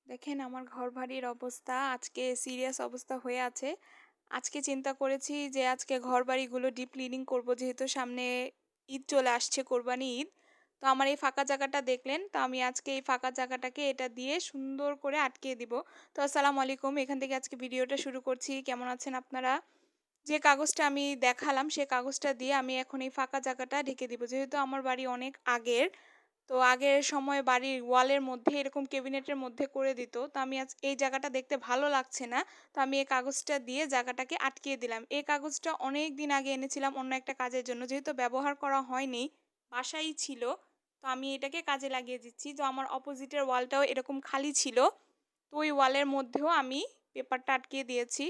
দেখেন আমার ঘরবাড়ির অবস্থা আজকে সিরিয়াস অবস্থা হয়ে আছে। আজকে চিন্তা করেছি যে আজকে ঘরবাড়িগুলো ডিপ ক্লিনিং করব যেহেতু সামনে ঈদ চলে আসছে কোরবানি ঈদ। তো আমার এই ফাঁকা জায়গাটা দেখলেন তো আমি আজকে এই ফাঁকা জায়গাটাকে এটা দিয়ে সুন্দর করে আটকিয়ে দিব। তো আসসালামু আলাইকুম, এখান থেকে আজকে ভিডিওটা শুরু করছি। কেমন আছেন আপনারা? যে কাগজটা আমি দেখালাম সে কাগজটা দিয়ে আমি এখন এই ফাঁকা জায়গাটা ঢেকে দিব। যেহেতু আমার বাড়ি অনেক আগের, তো আগের সময় বাড়ির ওয়ালের মধ্যে এরকম ক্যাবিনেটের মধ্যে করে দিত। তো আমি আজ এই জায়গাটা দেখতে ভালো লাগছে না। তো আমি এই কাগজটা দিয়ে জায়গাটাকে আটকিয়ে দিলাম। এই কাগজটা অনেক দিন আগে এনেছিলাম অন্য একটা কাজের জন্য। যেহেতু ব্যবহার করা হয়নি, বাসায়ই ছিল। তো আমি এটাকে কাজে লাগিয়ে দিচ্ছি। তো আমার অপোজিটের ওয়ালটাও এরকম খালি ছিল। তো ওই ওয়ালের মধ্যেও আমি পেপারটা আটকিয়ে দিয়েছি।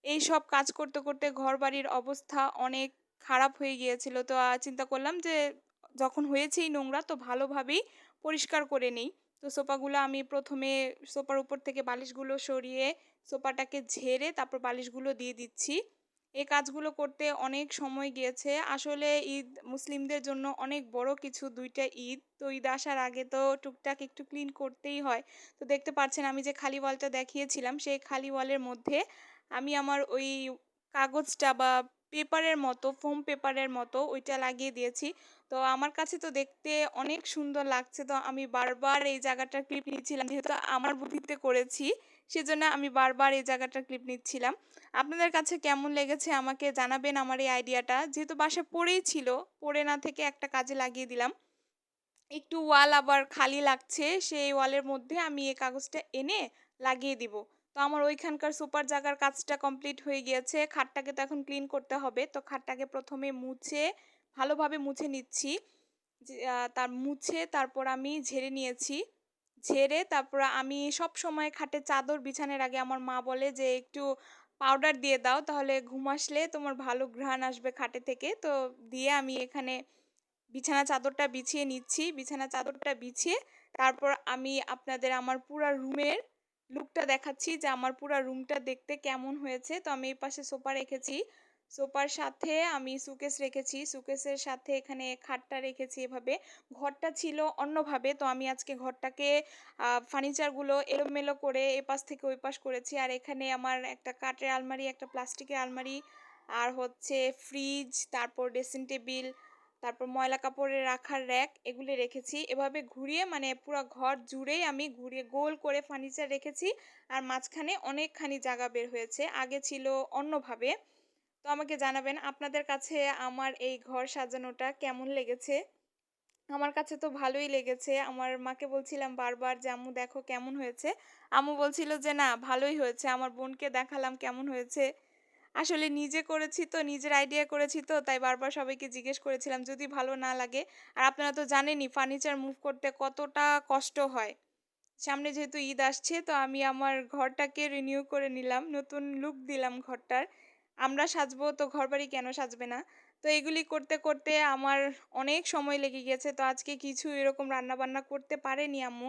এই সব কাজ করতে করতে ঘরবাড়ির অবস্থা অনেক খারাপ হয়ে গিয়েছিল। তো চিন্তা করলাম যে যখন হয়েছেই নোংরা তো ভালোভাবেই পরিষ্কার করে নেই। তো সোফাগুলো আমি প্রথমে সোফার উপর থেকে বালিশগুলো সরিয়ে সোফাটাকে ঝেড়ে তারপর বালিশগুলো দিয়ে দিচ্ছি। এই কাজগুলো করতে অনেক সময় গিয়েছে। আসলে ঈদ মুসলিমদের জন্য অনেক বড় কিছু ২ টা ঈদ। তো ঈদ আসার আগে তো টুকটাক একটু ক্লিন করতেই হয়। তো দেখতে পাচ্ছেন আমি যে খালি ওয়ালটা দেখিয়েছিলাম সেই খালি ওয়ালের মধ্যে আমি আমার ওই কাগজটা বা পেপারের মতো ফোম পেপারের মতো ওইটা লাগিয়ে দিয়েছি। তো আমার কাছে তো দেখতে অনেক সুন্দর লাগছে। তো আমি বারবার এই জায়গাটার ক্লিপ নিচ্ছিলাম। যেহেতু আমার বুদ্ধিতে করেছি, সেজন্য আমি বারবার এই জায়গাটার ক্লিপ নিচ্ছিলাম। আপনাদের কাছে কেমন লেগেছে আমাকে জানাবেন আমার এই আইডিয়াটা। যেহেতু বাসায় পড়েই ছিল, পড়ে না থেকে একটা কাজে লাগিয়ে দিলাম। একটু ওয়াল আবার খালি লাগছে, সেই ওয়ালের মধ্যে আমি এই কাগজটা এনে লাগিয়ে দিব। তো আমার ওইখানকার সুপার জাগার কাজটা কমপ্লিট হয়ে গিয়েছে। খাটটাকে তো এখন ক্লিন করতে হবে। তো খাটটাকে প্রথমে মুছে ভালোভাবে মুছে নিচ্ছি। যে মুছে তারপর আমি ঝেড়ে নিয়েছি। ঝেড়ে তারপর আমি সবসময় খাটে চাদর বিছানোর আগে আমার মা বলে যে, "একটু পাউডার দিয়ে দাও তাহলে ঘুম আসলে তোমার ভালো ঘ্রাণ আসবে খাটে থেকে।" তো দিয়ে আমি এখানে বিছানা চাদরটা বিছিয়ে নিচ্ছি। বিছানা চাদরটা বিছিয়ে তারপর আমি আপনাদের আমার পুরা রুমের লুকটা দেখাচ্ছি যে আমার পুরা রুমটা দেখতে কেমন হয়েছে। তো আমি এই পাশে সোফা রেখেছি। সোফার সাথে আমি সুকেস রেখেছি। সুকেসের সাথে এখানে খাটটা রেখেছি এভাবে। ঘরটা ছিল অন্যভাবে। তো আমি আজকে ঘরটাকে ফার্নিচারগুলো এলোমেলো করে এপাশ থেকে ওই পাশ করেছি। আর এখানে আমার একটা কাঠের আলমারি, একটা প্লাস্টিকের আলমারি, আর হচ্ছে ফ্রিজ, তারপর ড্রেসিং টেবিল, তারপর ময়লা কাপড়ের রাখার র‍্যাক এগুলি রেখেছি। এভাবে ঘুরিয়ে মানে পুরা ঘর জুড়েই আমি ঘুরিয়ে গোল করে ফার্নিচার রেখেছি। আর মাঝখানে অনেকখানি জায়গা বের হয়েছে। আগে ছিল অন্যভাবে। তো আমাকে জানাবেন আপনাদের কাছে আমার এই ঘর সাজানোটা কেমন লেগেছে? আমার কাছে তো ভালোই লেগেছে। আমার মাকে বলছিলাম বারবার যে, "আম্মু দেখো কেমন হয়েছে?" আম্মু বলছিল যে, "না ভালোই হয়েছে।" আমার বোনকে দেখালাম কেমন হয়েছে। আসলে নিজে করেছি তো, নিজের আইডিয়া করেছি তো, তাই বারবার সবাইকে জিজ্ঞেস করেছিলাম যদি ভালো না লাগে। আর আপনারা তো জানেনই ফার্নিচার মুভ করতে কতটা কষ্ট হয়। সামনে যেহেতু ঈদ আসছে তো আমি আমার ঘরটাকে রিনিউ করে নিলাম। নতুন লুক দিলাম ঘরটার। আমরা সাজবো তো ঘরবাড়ি কেন সাজবে না? তো এগুলি করতে করতে আমার অনেক সময় লেগে গেছে। তো আজকে কিছু এরকম রান্নাবান্না করতে পারেনি আম্মু।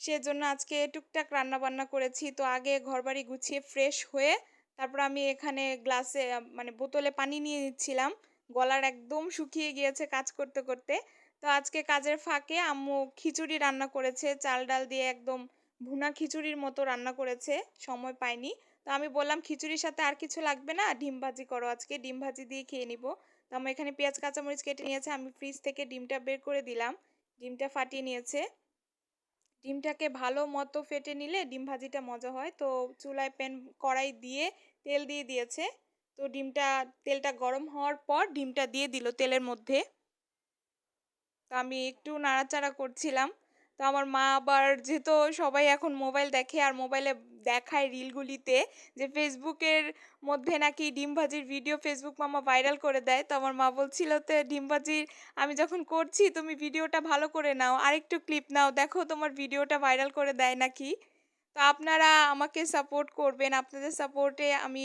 সেজন্য আজকে টুকটাক রান্নাবান্না করেছি। তো আগে ঘরবাড়ি গুছিয়ে ফ্রেশ হয়ে তারপর আমি এখানে গ্লাসে মানে বোতলে পানি নিয়ে নিচ্ছিলাম। গলার একদম শুকিয়ে গিয়েছে কাজ করতে করতে। তো আজকে কাজের ফাঁকে আম্মু খিচুড়ি রান্না করেছে। চাল ডাল দিয়ে একদম ভুনা খিচুড়ির মতো রান্না করেছে। সময় পাইনি। তো আমি বললাম, "খিচুড়ির সাথে আর কিছু লাগবে না। ডিম ভাজি করো আজকে। ডিম ভাজি দিয়ে খেয়ে নিবো।" তো আম্মু এখানে পেঁয়াজ কাঁচামরিচ কেটে নিয়েছে। আমি ফ্রিজ থেকে ডিমটা বের করে দিলাম। ডিমটা ফাটিয়ে নিয়েছে। ডিমটাকে ভালো মতো ফেটে নিলে ডিম ভাজিটা মজা হয়। তো চুলায় কড়াই দিয়ে তেল দিয়ে দিয়েছে। তো তেলটা গরম হওয়ার পর ডিমটা দিয়ে দিল তেলের মধ্যে। তো আমি একটু নাড়াচাড়া করছিলাম। তো আমার মা আবার যেহেতু সবাই এখন মোবাইল দেখে আর মোবাইলে দেখায় রিলগুলিতে যে ফেসবুকের মধ্যে নাকি ডিম ভাজির ভিডিও ফেসবুক মামা ভাইরাল করে দেয়। তো আমার মা বলছিল তো ডিম ভাজির আমি যখন করছি তুমি ভিডিওটা ভালো করে নাও। আরেকটু ক্লিপ নাও। দেখো তোমার ভিডিওটা ভাইরাল করে দেয় নাকি। তো আপনারা আমাকে সাপোর্ট করবেন। আপনাদের সাপোর্টে আমি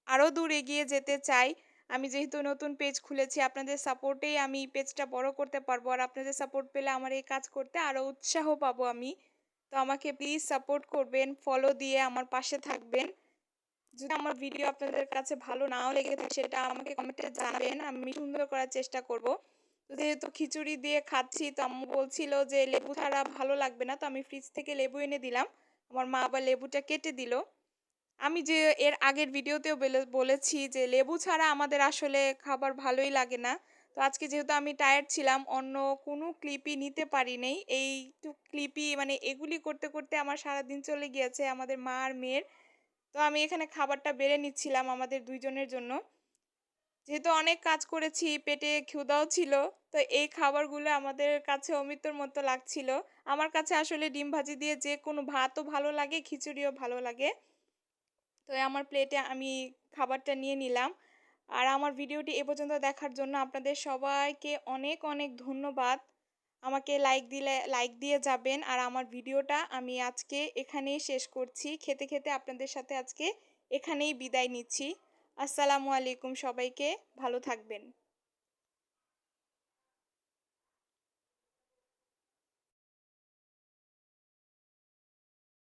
আরও দূর এগিয়ে যেতে চাই। আমি যেহেতু নতুন পেজ খুলেছি আপনাদের সাপোর্টেই আমি পেজটা বড় করতে পারবো। আর আপনাদের সাপোর্ট পেলে আমার এই কাজ করতে আরও উৎসাহ পাবো আমি। তো আমাকে প্লিজ সাপোর্ট করবেন, ফলো দিয়ে আমার পাশে থাকবেন। যদি আমার ভিডিও আপনাদের কাছে ভালো নাও লেগে থাকে সেটা আমাকে কমেন্টে জানাবেন। আমি সুন্দর করার চেষ্টা করব। তো যেহেতু খিচুড়ি দিয়ে খাচ্ছি তো আম্মু বলছিল যে লেবু ছাড়া ভালো লাগবে না। তো আমি ফ্রিজ থেকে লেবু এনে দিলাম। আমার মা আবার লেবুটা কেটে দিল। আমি যে এর আগের ভিডিওতেও বলেছি যে লেবু ছাড়া আমাদের আসলে খাবার ভালোই লাগে না। তো আজকে যেহেতু আমি টায়ার্ড ছিলাম অন্য কোনো ক্লিপই নিতে পারি নাই। এইটুক ক্লিপই মানে এগুলি করতে, করতে আমার সারাদিন চলে গিয়েছে আমাদের মা আর মেয়ের। তো আমি এখানে খাবারটা বেড়ে নিচ্ছিলাম আমাদের ২ জনের জন্য। যেহেতু অনেক কাজ করেছি, পেটে ক্ষুধাও ছিল। তো এই খাবারগুলো আমাদের কাছে অমৃতর মতো লাগছিল। আমার কাছে আসলে ডিম ভাজি দিয়ে যেকোনো ভাতও ভালো লাগে, খিচুড়িও ভালো লাগে। তো আমার প্লেটে আমি খাবারটা নিয়ে নিলাম। আর আমার ভিডিওটি এ পর্যন্ত দেখার জন্য আপনাদের সবাইকে অনেক, অনেক ধন্যবাদ। আমাকে লাইক দিয়ে যাবেন। আর আমার ভিডিওটা আমি আজকে এখানেই শেষ করছি। খেতে, খেতে আপনাদের সাথে আজকে এখানেই বিদায় নিচ্ছি। আসসালামু আলাইকুম সবাইকে। ভালো থাকবেন।